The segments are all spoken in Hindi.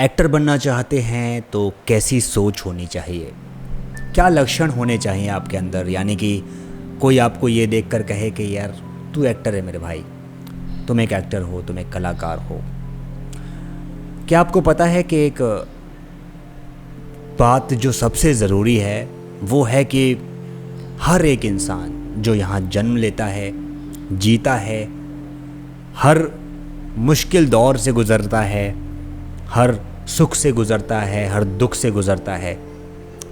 एक्टर बनना चाहते हैं तो कैसी सोच होनी चाहिए, क्या लक्षण होने चाहिए आपके अंदर, यानी कि कोई आपको ये देखकर कहे कि यार तू एक्टर है मेरे भाई, तुम एक एक्टर हो, तुम एक कलाकार हो। क्या आपको पता है कि एक बात जो सबसे ज़रूरी है वो है कि हर एक इंसान जो यहाँ जन्म लेता है, जीता है, हर मुश्किल दौर से गुज़रता है, हर सुख से गुज़रता है, हर दुख से गुज़रता है।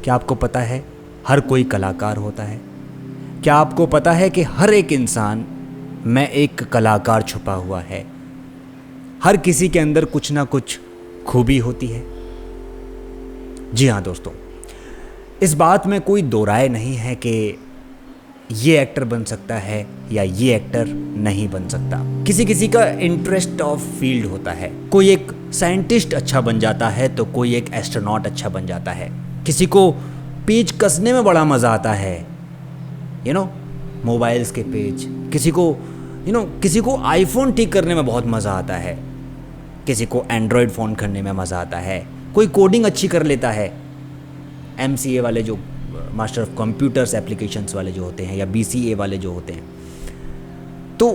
क्या आपको पता है हर कोई कलाकार होता है? क्या आपको पता है कि हर एक इंसान में एक कलाकार छुपा हुआ है? हर किसी के अंदर कुछ ना कुछ खूबी होती है। जी हाँ दोस्तों, इस बात में कोई दो राय नहीं है कि ये एक्टर बन सकता है या ये एक्टर नहीं बन सकता। किसी किसी का इंटरेस्ट ऑफ फील्ड होता है। कोई एक साइंटिस्ट अच्छा बन जाता है तो कोई एक एस्ट्रोनॉट अच्छा बन जाता है। किसी को पेज कसने में बड़ा मज़ा आता है, मोबाइल्स के पेज। किसी को आईफोन ठीक करने में बहुत मज़ा आता है, किसी को एंड्रॉयड फ़ोन करने में मज़ा आता है। कोई कोडिंग अच्छी कर लेता है, MCA वाले जो मास्टर ऑफ कंप्यूटर्स एप्लीकेशंस वाले जो होते हैं, या BCA वाले जो होते हैं। तो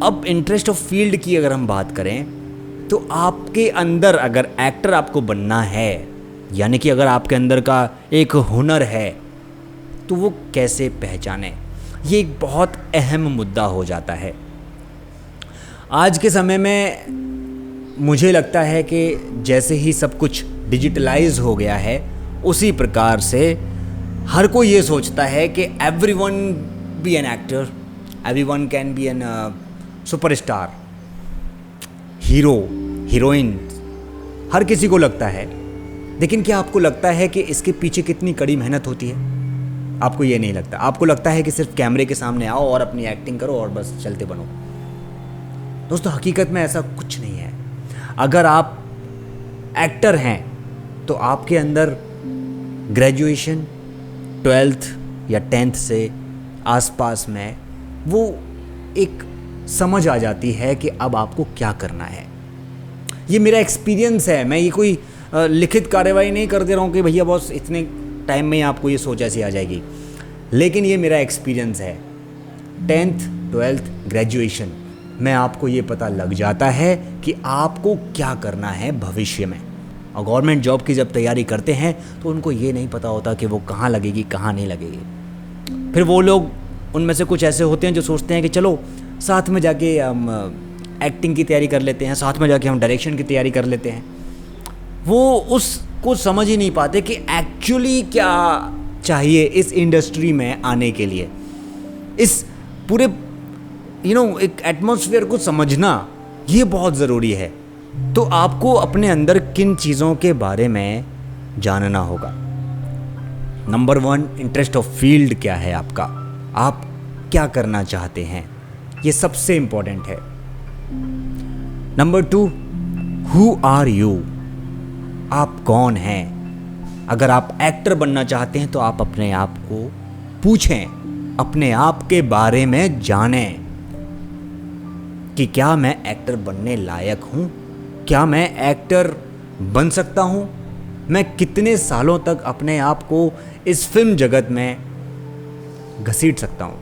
अब इंटरेस्ट ऑफ फील्ड की अगर हम बात करें तो आपके अंदर अगर एक्टर आपको बनना है, यानी कि अगर आपके अंदर का एक हुनर है, तो वो कैसे पहचाने, ये एक बहुत अहम मुद्दा हो जाता है। आज के समय में मुझे लगता है कि जैसे ही सब कुछ डिजिटलाइज हो गया है, उसी प्रकार से हर कोई ये सोचता है कि everyone be an actor, everyone can be an superstar, hero, heroine, हर किसी को लगता है। लेकिन क्या आपको लगता है कि इसके पीछे कितनी कड़ी मेहनत होती है? आपको ये नहीं लगता। आपको लगता है कि सिर्फ कैमरे के सामने आओ और अपनी एक्टिंग करो और बस चलते बनो। दोस्तों, हकीकत में ऐसा कुछ नहीं है। अगर आप एक्टर हैं तो आपके अंदर ग्रेजुएशन 12th या 10th से आसपास में वो एक समझ आ जाती है कि अब आपको क्या करना है। ये मेरा एक्सपीरियंस है। मैं ये कोई लिखित कार्यवाही नहीं कर दे रहा हूँ कि भैया बॉस इतने टाइम में आपको ये सोच ऐसी आ जाएगी, लेकिन ये मेरा एक्सपीरियंस है। 10th 12th ग्रेजुएशन में आपको ये पता लग जाता है कि आपको क्या करना है भविष्य में। और गवर्नमेंट जॉब की जब तैयारी करते हैं तो उनको ये नहीं पता होता कि वो कहाँ लगेगी, कहाँ नहीं लगेगी। फिर वो लोग, उनमें से कुछ ऐसे होते हैं जो सोचते हैं कि चलो साथ में जाके हम एक्टिंग की तैयारी कर लेते हैं, साथ में जाके हम डायरेक्शन की तैयारी कर लेते हैं। वो उसको समझ ही नहीं पाते कि एक्चुअली क्या चाहिए इस इंडस्ट्री में आने के लिए। इस पूरे एक एटमॉस्फेयर को समझना ये बहुत ज़रूरी है। तो आपको अपने अंदर किन चीज़ों के बारे में जानना होगा। नंबर 1, इंटरेस्ट ऑफ फील्ड क्या है आपका, आप क्या करना चाहते हैं, ये सबसे इंपॉर्टेंट है। नंबर 2, हु आर यू, आप कौन हैं। अगर आप एक्टर बनना चाहते हैं तो आप अपने आप को पूछें, अपने आप के बारे में जानें कि क्या मैं एक्टर बनने लायक हूँ, क्या मैं एक्टर बन सकता हूँ, मैं कितने सालों तक अपने आप को इस फिल्म जगत में घसीट सकता हूँ।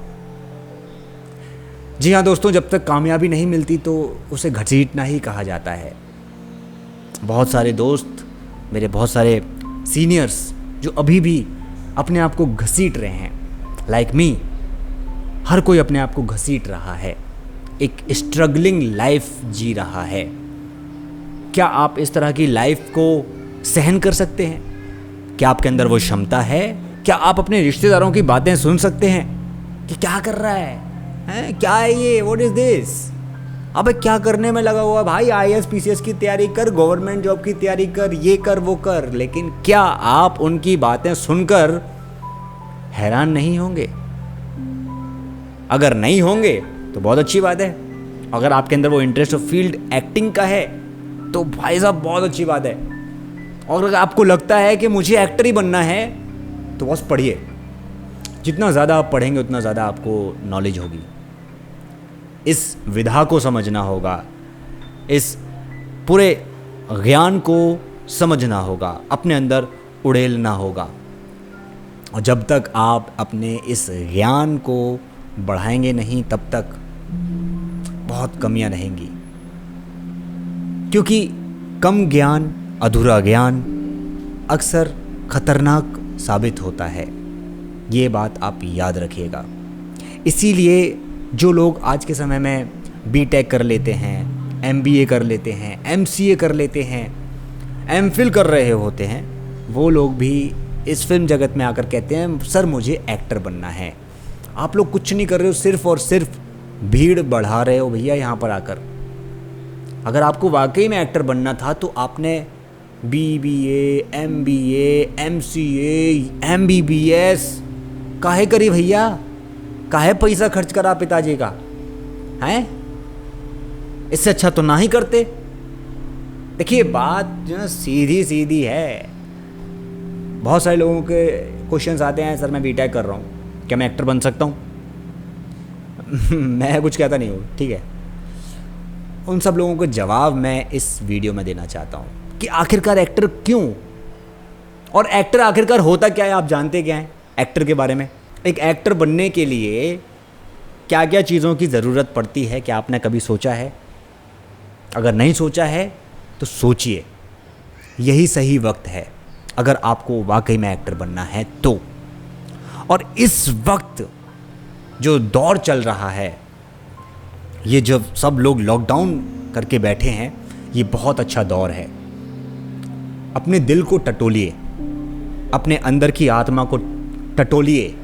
जी हाँ दोस्तों, जब तक कामयाबी नहीं मिलती तो उसे घसीटना ही कहा जाता है। बहुत सारे दोस्त, मेरे बहुत सारे सीनियर्स जो अभी भी अपने आप को घसीट रहे हैं, लाइक मी, हर कोई अपने आप को घसीट रहा है, एक स्ट्रगलिंग लाइफ जी रहा है। क्या आप इस तरह की लाइफ को सहन कर सकते हैं? क्या आपके अंदर वो क्षमता है? क्या आप अपने रिश्तेदारों की बातें सुन सकते हैं कि क्या कर रहा है, क्या है ये, व्हाट इज दिस, अबे क्या करने में लगा हुआ भाई, IAS PCS की तैयारी कर, गवर्नमेंट जॉब की तैयारी कर, ये कर वो कर। लेकिन क्या आप उनकी बातें सुनकर हैरान नहीं होंगे? अगर नहीं होंगे तो बहुत अच्छी बात है। अगर आपके अंदर वो इंटरेस्ट ऑफ फील्ड एक्टिंग का है तो भाई साहब बहुत अच्छी बात है। और अगर आपको लगता है कि मुझे एक्टर ही बनना है तो बस पढ़िए। जितना ज़्यादा आप पढ़ेंगे उतना ज़्यादा आपको नॉलेज होगी। इस विधा को समझना होगा, इस पूरे ज्ञान को समझना होगा, अपने अंदर उड़ेलना होगा। और जब तक आप अपने इस ज्ञान को बढ़ाएंगे नहीं, तब तक बहुत कमियां रहेंगी। क्योंकि कम ज्ञान, अधूरा ज्ञान अक्सर खतरनाक साबित होता है। ये बात आप याद रखिएगा। इसीलिए जो लोग आज के समय में बीटेक कर लेते हैं, एमबीए कर लेते हैं, एमसीए कर लेते हैं, एमफिल कर रहे होते हैं, वो लोग भी इस फिल्म जगत में आकर कहते हैं सर मुझे एक्टर बनना है। आप लोग कुछ नहीं कर रहे हो, सिर्फ और सिर्फ भीड़ बढ़ा रहे हो भैया यहाँ पर आकर। अगर आपको वाकई में एक्टर बनना था तो आपने बीबीए, एमबीए, एमसीए, एमबीबीएस काहे करी भैया? काहे पैसा खर्च करा पिताजी का? हैं? इससे अच्छा तो ना ही करते। देखिए बात जो है सीधी सीधी है। बहुत सारे लोगों के क्वेश्चंस आते हैं, सर मैं बीटेक कर रहा हूँ, क्या मैं एक्टर बन सकता हूँ? मैं कुछ कहता नहीं हूँ, ठीक है। उन सब लोगों को जवाब मैं इस वीडियो में देना चाहता हूँ कि आखिरकार एक्टर क्यों, और एक्टर आखिरकार होता क्या है। आप जानते क्या हैं एक्टर के बारे में? एक एक्टर बनने के लिए क्या क्या चीज़ों की ज़रूरत पड़ती है, क्या आपने कभी सोचा है? अगर नहीं सोचा है तो सोचिए, यही सही वक्त है अगर आपको वाकई में एक्टर बनना है तो। और इस वक्त जो दौर चल रहा है, ये जब सब लोग लॉकडाउन करके बैठे हैं, ये बहुत अच्छा दौर है। अपने दिल को टटोलिए, अपने अंदर की आत्मा को टटोलिए,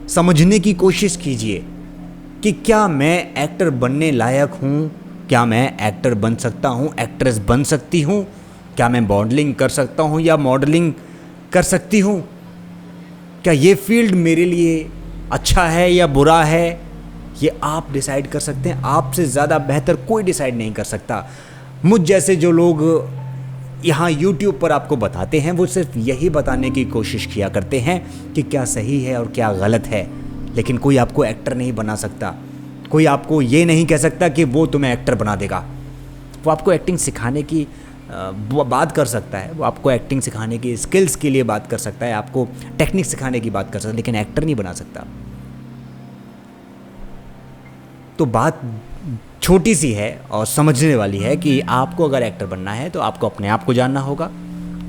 समझने की कोशिश कीजिए कि क्या मैं एक्टर बनने लायक हूँ? क्या मैं एक्टर बन सकता हूँ? एक्ट्रेस बन सकती हूँ? क्या मैं मॉडलिंग कर सकता हूँ या मॉडलिंग कर सकती हूँ? क्या ये फील्ड मेरे लिए अच्छा है या बुरा है? ये आप डिसाइड कर सकते हैं। आपसे ज़्यादा बेहतर कोई डिसाइड नहीं कर सकता। मुझ जैसे जो लोग यहाँ YouTube पर आपको बताते हैं, वो सिर्फ यही बताने की कोशिश किया करते हैं कि क्या सही है और क्या गलत है। लेकिन कोई आपको एक्टर नहीं बना सकता। कोई आपको ये नहीं कह सकता कि वो तुम्हें एक्टर बना देगा। वो आपको एक्टिंग सिखाने की बात कर सकता है, वो आपको एक्टिंग सिखाने की स्किल्स के लिए बात कर सकता है, आपको टेक्निक सिखाने की बात कर सकता है, लेकिन एक्टर नहीं बना सकता। तो बात छोटी सी है और समझने वाली है कि आपको अगर एक्टर बनना है तो आपको अपने आप को जानना होगा,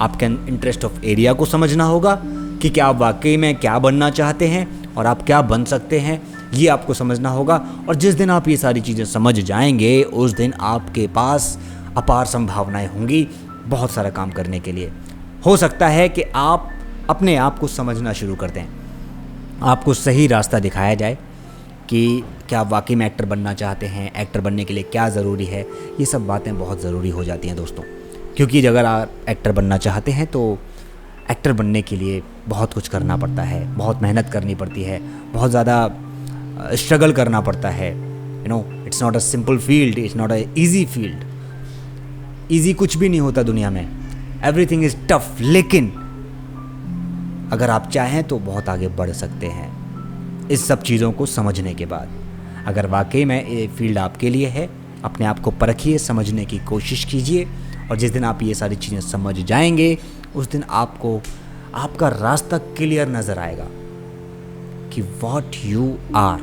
आपके इंटरेस्ट ऑफ एरिया को समझना होगा कि क्या आप वाकई में क्या बनना चाहते हैं और आप क्या बन सकते हैं, ये आपको समझना होगा। और जिस दिन आप ये सारी चीज़ें समझ जाएंगे, उस दिन आपके पास अपार संभावनाएं होंगी बहुत सारा काम करने के लिए। हो सकता है कि आप अपने आप को समझना शुरू कर दें, आपको सही रास्ता दिखाया जाए कि क्या आप वाकई में एक्टर बनना चाहते हैं, एक्टर बनने के लिए क्या ज़रूरी है। ये सब बातें बहुत ज़रूरी हो जाती हैं दोस्तों, क्योंकि अगर आप एक्टर बनना चाहते हैं तो एक्टर बनने के लिए बहुत कुछ करना पड़ता है, बहुत मेहनत करनी पड़ती है, बहुत ज़्यादा स्ट्रगल करना पड़ता है। You know, it's not a simple field, it's not a easy field. Easy कुछ भी नहीं होता दुनिया में, एवरीथिंग इज़ टफ। लेकिन अगर आप चाहें तो बहुत आगे बढ़ सकते हैं इस सब चीज़ों को समझने के बाद। अगर वाकई में ये फील्ड आपके लिए है, अपने आप को परखिए, समझने की कोशिश कीजिए, और जिस दिन आप ये सारी चीज़ें समझ जाएंगे, उस दिन आपको आपका रास्ता क्लियर नज़र आएगा कि व्हाट यू आर।